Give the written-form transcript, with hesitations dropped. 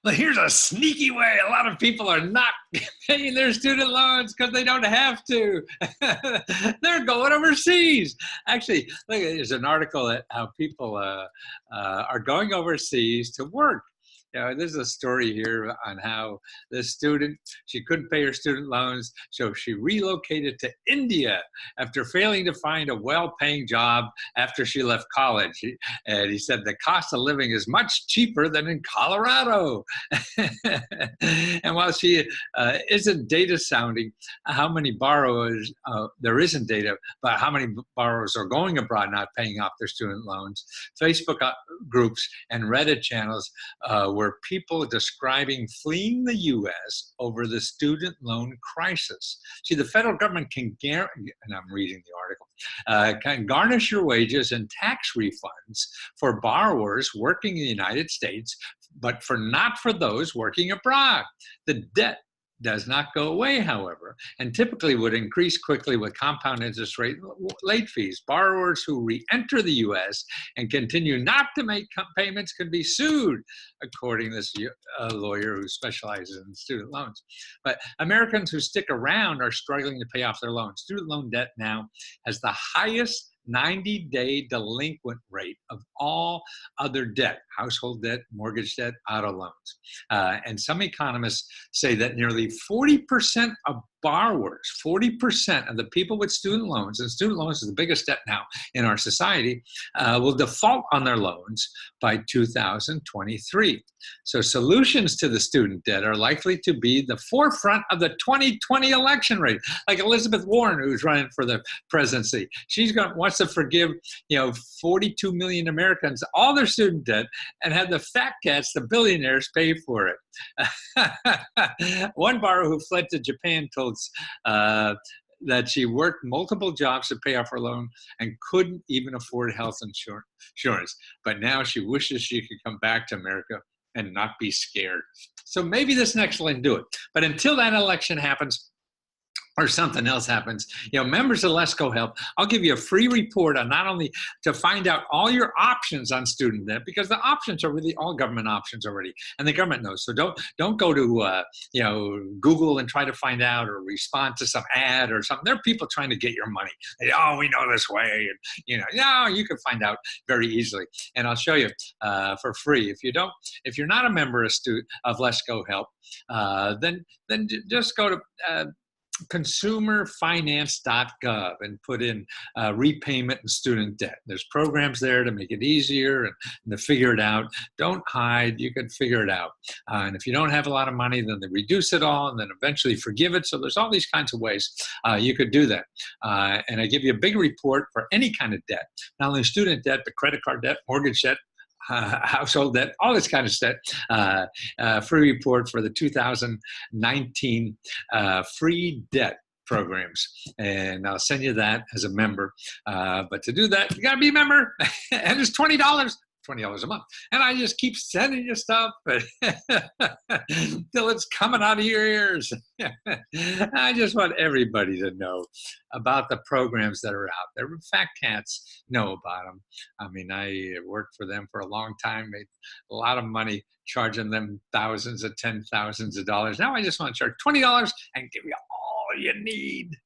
Well, here's a sneaky way a lot of people are not paying their student loans because they don't have to. They're going overseas. Actually, look, there's an article at how people are going overseas to work. You know, there's a story here on how this student, she couldn't pay her student loans, so she relocated to India after failing to find a well-paying job after she left college. And he said the cost of living is much cheaper than in Colorado. And while she isn't data sounding how many borrowers, there isn't data about how many borrowers are going abroad not paying off their student loans, Facebook groups and Reddit channels were people describing fleeing the U.S. over the student loan crisis. See, the federal government can guarantee, and I'm reading the article, can garnish your wages and tax refunds for borrowers working in the United States, but not for those working abroad. The debt does not go away, however, and typically would increase quickly with compound interest rate late fees. Borrowers who re-enter the U.S. and continue not to make payments can be sued, according to this lawyer who specializes in student loans. But Americans who stick around are struggling to pay off their loans. Student loan debt now has the highest 90-day delinquent rate of all other debt, household debt, mortgage debt, auto loans. And some economists say that nearly 40% of borrowers, 40% of the people with student loans, and student loans is the biggest debt now in our society, will default on their loans by 2023. So solutions to the student debt are likely to be the forefront of the 2020 election race. Like Elizabeth Warren, who's running for the presidency, wants to forgive 42 million Americans all their student debt and have the fat cats, the billionaires, pay for it. One borrower who fled to Japan told that she worked multiple jobs to pay off her loan and couldn't even afford health insurance. But now she wishes she could come back to America and not be scared. So maybe this next one do it. But until that election happens, or something else happens, members of Lesko Help, I'll give you a free report on not only to find out all your options on student debt, because the options are really all government options already, and the government knows. So don't go to Google and try to find out or respond to some ad or something. There are people trying to get your money. We know this way, and you can find out very easily. And I'll show you for free. If you're not a member of Lesko Help, then just go to consumerfinance.gov and put in repayment and student debt. There's programs there to make it easier and to figure it out. Don't hide, you can figure it out. And if you don't have a lot of money, then they reduce it all and then eventually forgive it. So there's all these kinds of ways you could do that. And I give you a big report for any kind of debt, not only student debt, but credit card debt, mortgage debt, household debt, all this kind of stuff. Free report for the 2019 free debt programs. And I'll send you that as a member. But to do that, you got to be a member. And it's $20. $20 a month. And I just keep sending you stuff till it's coming out of your ears. I just want everybody to know about the programs that are out there. Fat cats know about them. I mean, I worked for them for a long time, made a lot of money charging them thousands of $10,000s. Now I just want to charge $20 and give you all you need.